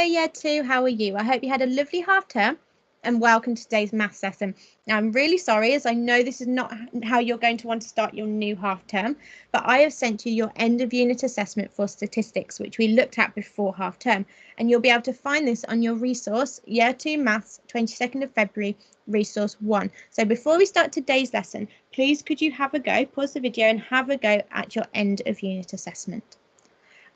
Year 2, how are you? I hope you had a lovely half term and welcome to today's maths lesson. Now, I'm really sorry as I know this is not how you're going to want to start your new half term, but I have sent you your end of unit assessment for statistics, which we looked at before half term, and you'll be able to find this on your resource, Year 2 Maths, 22nd of February, resource 1. So before we start today's lesson, please could you have a go, pause the video and have a go at your end of unit assessment.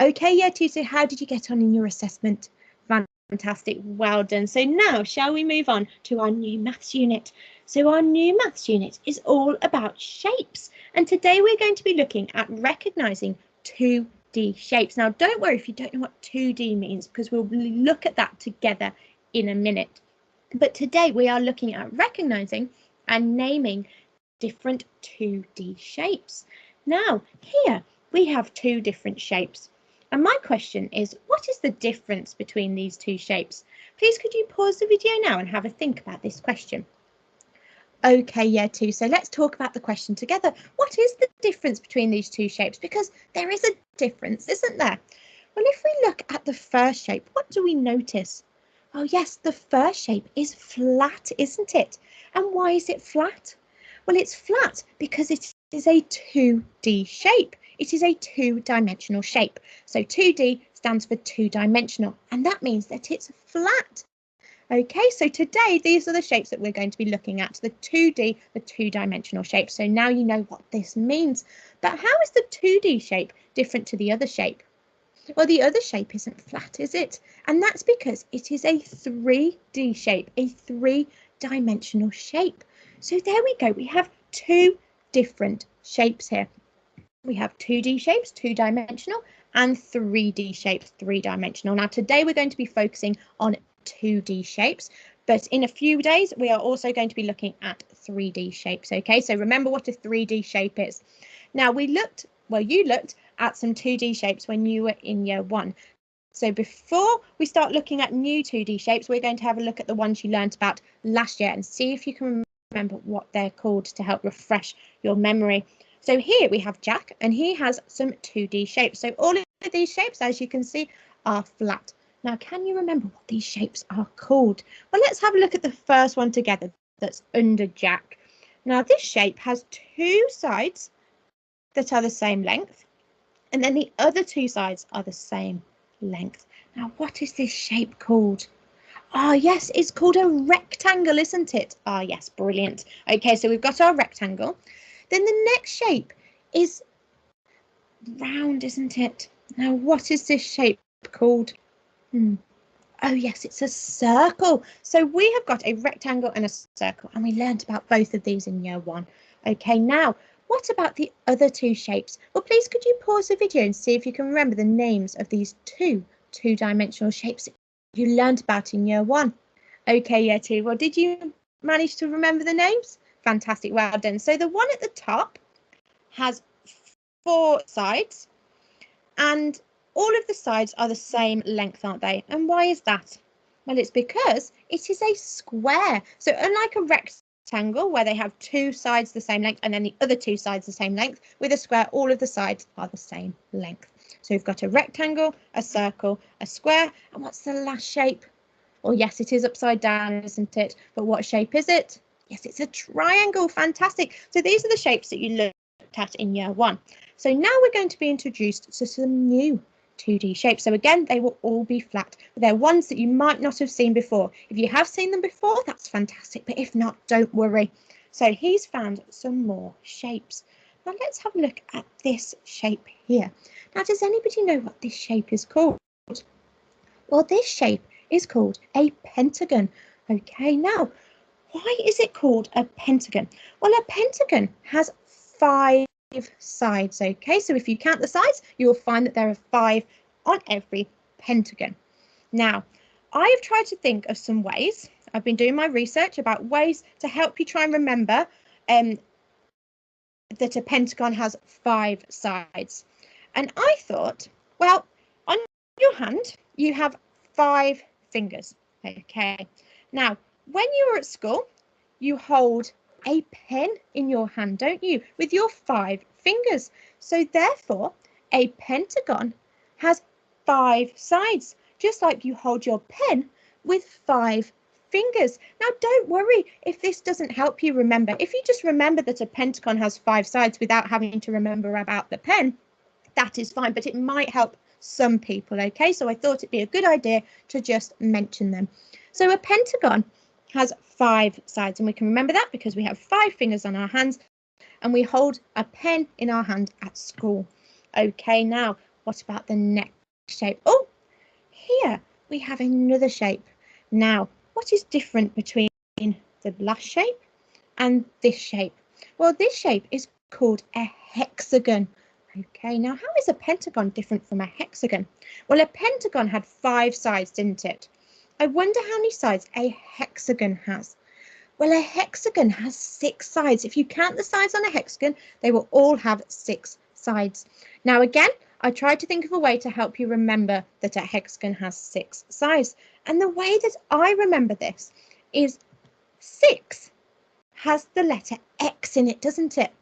Okay, Year 2, so how did you get on in your assessment? Fantastic, well done. So now shall we move on to our new maths unit? So our new maths unit is all about shapes, and today we're going to be looking at recognising 2D shapes. Now don't worry if you don't know what 2D means, because we'll look at that together in a minute. But today we are looking at recognising and naming different 2D shapes. Now here we have two different shapes. And my question is, what is the difference between these two shapes? Please could you pause the video now and have a think about this question? Okay, Year 2, so let's talk about the question together. What is the difference between these two shapes? Because there is a difference, isn't there? Well, if we look at the first shape, what do we notice? Oh yes, the first shape is flat, isn't it? And why is it flat? Well, it's flat because it is a 2D shape. It is a two-dimensional shape. So 2D stands for two-dimensional, and that means that it's flat. Okay, so today these are the shapes that we're going to be looking at, the 2D, the two-dimensional shape. So now you know what this means. But how is the 2D shape different to the other shape? Well, the other shape isn't flat, is it? And that's because it is a 3D shape, a three-dimensional shape. So there we go, we have two different shapes here. We have 2D shapes, two-dimensional, and 3D shapes, three-dimensional. Now, today we're going to be focusing on 2D shapes, but in a few days we are also going to be looking at 3D shapes. Okay, so remember what a 3D shape is. Now, you looked at some 2D shapes when you were in Year 1. So before we start looking at new 2D shapes, we're going to have a look at the ones you learnt about last year and see if you can remember what they're called to help refresh your memory. So here we have Jack, and he has some 2D shapes. So all of these shapes, as you can see, are flat. Now, can you remember what these shapes are called? Well, let's have a look at the first one together that's under Jack. Now, this shape has two sides that are the same length, and then the other two sides are the same length. Now, what is this shape called? Ah, yes, it's called a rectangle, isn't it? Ah, yes, brilliant. Okay, so we've got our rectangle. Then the next shape is round, isn't it? Now, what is this shape called? Oh, yes, it's a circle. So we have got a rectangle and a circle, and we learned about both of these in Year 1. Okay, now, what about the other two shapes? Well, please could you pause the video and see if you can remember the names of these two-dimensional shapes that you learned about in Year 1? Okay, Year 2, well, did you manage to remember the names? Fantastic, well done. So the one at the top has 4 sides, and all of the sides are the same length, aren't they? And why is that? Well, it's because it is a square. So unlike a rectangle where they have 2 sides the same length and then the other 2 sides the same length, with a square, all of the sides are the same length. So we've got a rectangle, a circle, a square, and what's the last shape? Well, yes, it is upside down, isn't it? But what shape is it? Yes, it's a triangle. Fantastic. So these are the shapes that you looked at in Year 1. So now we're going to be introduced to some new 2D shapes. So again, they will all be flat, but they're ones that you might not have seen before. If you have seen them before, that's fantastic, but if not, don't worry. So he's found some more shapes. Now let's have a look at this shape here. Now, does anybody know what this shape is called? Well, this shape is called a pentagon. Okay, now, why is it called a pentagon? Well, a pentagon has 5 sides. Okay, so if you count the sides, you will find that there are 5 on every pentagon. Now, I have tried to think of some ways. I've been doing my research about ways to help you try and remember that a pentagon has 5 sides. And I thought, well, on your hand, you have 5 fingers. Okay, now, when you were at school, you hold a pen in your hand, don't you, with your 5 fingers. So therefore, a pentagon has 5 sides. just like you hold your pen with 5 fingers. Now, don't worry if this doesn't help you remember. If you just remember that a pentagon has 5 sides without having to remember about the pen, that is fine, but it might help some people, okay? So I thought it'd be a good idea to just mention them. So a pentagon has 5 sides, and we can remember that because we have 5 fingers on our hands and we hold a pen in our hand at school. Okay, now what about the next shape? Oh, here we have another shape. Now, what is different between the last shape and this shape? Well, this shape is called a hexagon. Okay, now how is a pentagon different from a hexagon? Well, a pentagon had 5 sides, didn't it? I wonder how many sides a hexagon has. Well, a hexagon has 6 sides. If you count the sides on a hexagon, they will all have 6 sides. Now, again, I tried to think of a way to help you remember that a hexagon has 6 sides. And the way that I remember this is 6 has the letter X in it, doesn't it?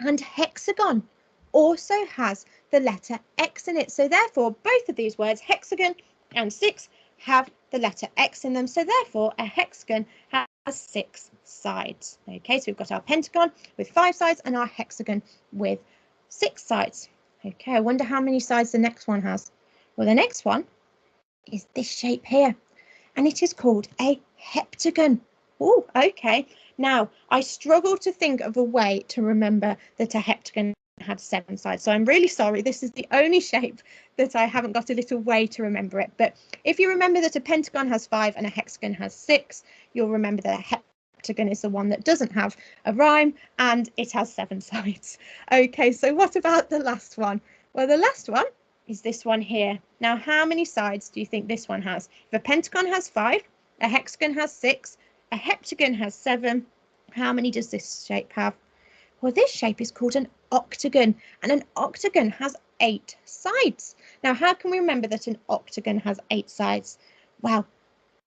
And hexagon also has the letter X in it. So therefore, both of these words, hexagon and 6, have the letter X in them. So therefore, a hexagon has 6 sides. Okay, so we've got our pentagon with 5 sides and our hexagon with 6 sides. Okay, I wonder how many sides the next one has. Well, the next one is this shape here, and it is called a heptagon. Oh, okay. Now, I struggle to think of a way to remember that a heptagon had 7 sides. So I'm really sorry. This is the only shape that I haven't got a little way to remember it. But if you remember that a pentagon has 5 and a hexagon has 6, you'll remember that a heptagon is the one that doesn't have a rhyme and it has 7 sides. Okay, so what about the last one? Well, the last one is this one here. Now, how many sides do you think this one has? If a pentagon has 5, a hexagon has 6, a heptagon has 7, how many does this shape have? Well, this shape is called an octagon, and an octagon has 8 sides. Now, how can we remember that an octagon has 8 sides? Well,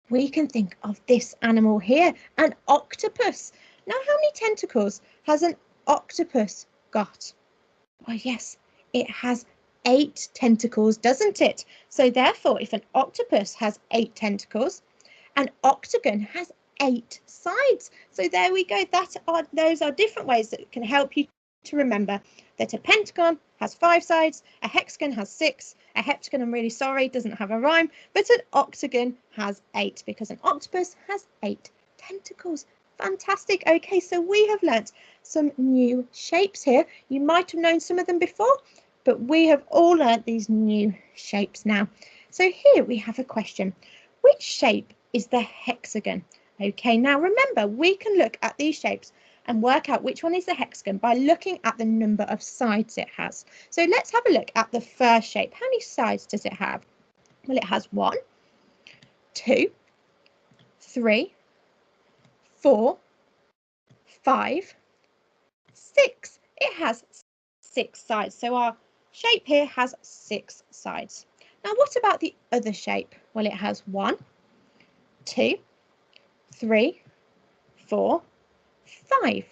we can think of this animal here, an octopus. Now, how many tentacles has an octopus got? Well, yes, it has 8 tentacles, doesn't it? So therefore, if an octopus has 8 tentacles, an octagon has 8 sides. So there we go. Those are different ways that can help you to remember that a pentagon has 5 sides, a hexagon has 6, a heptagon, I'm really sorry, doesn't have a rhyme, but an octagon has 8 because an octopus has 8 tentacles. Fantastic. Okay, so we have learnt some new shapes here. You might have known some of them before, but we have all learnt these new shapes now. So here we have a question. Which shape is the hexagon? Okay, now remember, we can look at these shapes and work out which one is the hexagon by looking at the number of sides it has. So let's have a look at the first shape. How many sides does it have? Well, it has 1, 2, 3, 4, 5, 6. It has 6 sides. So our shape here has 6 sides. Now, what about the other shape? Well, it has 1, 2, 3, 4, 5.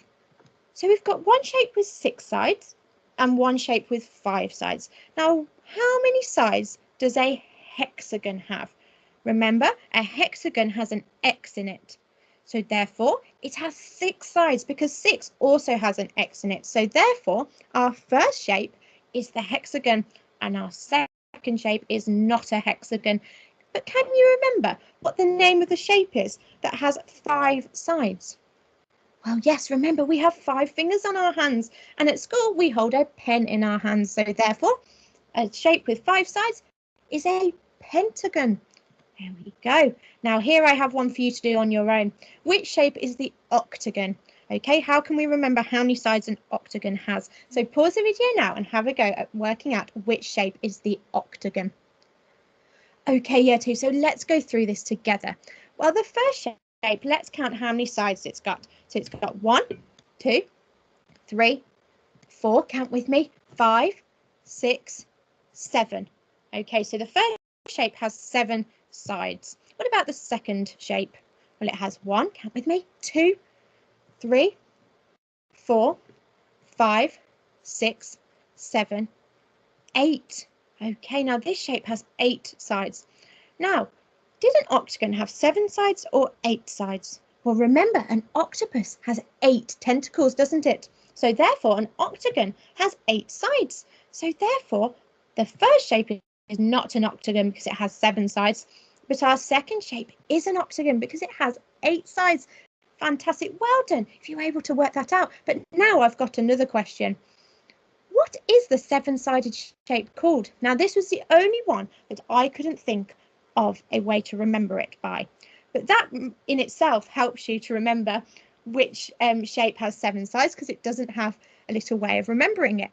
So we've got one shape with 6 sides and one shape with 5 sides. Now, how many sides does a hexagon have? Remember, a hexagon has an X in it. So therefore, it has 6 sides because 6 also has an X in it. So therefore, our first shape is the hexagon and our second shape is not a hexagon. But can you remember what the name of the shape is that has 5 sides? Well, yes, remember we have 5 fingers on our hands and at school we hold a pen in our hands. So therefore, a shape with 5 sides is a pentagon. There we go. Now here I have one for you to do on your own. Which shape is the octagon? Okay, how can we remember how many sides an octagon has? So pause the video now and have a go at working out which shape is the octagon. Okay, year 2, so let's go through this together. Well, the first shape, let's count how many sides it's got. So it's got 1, 2, 3, 4, count with me, 5, 6, 7. Okay, so the first shape has 7 sides. What about the second shape? Well, it has 1, count with me, 2, 3, 4, 5, 6, 7, 8. Okay, now this shape has 8 sides. Now, did an octagon have 7 sides or 8 sides? Well, remember, an octopus has 8 tentacles, doesn't it? So therefore, an octagon has 8 sides. So therefore, the first shape is not an octagon because it has 7 sides, but our second shape is an octagon because it has 8 sides. Fantastic, well done if you were able to work that out. But now I've got another question. What is the 7-sided shape called? Now, this was the only one that I couldn't think of a way to remember it by. But that in itself helps you to remember which shape has 7 sides, because it doesn't have a little way of remembering it.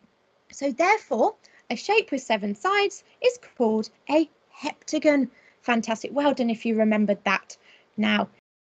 So therefore, a shape with 7 sides is called a heptagon. Fantastic, well done if you remembered that. Now,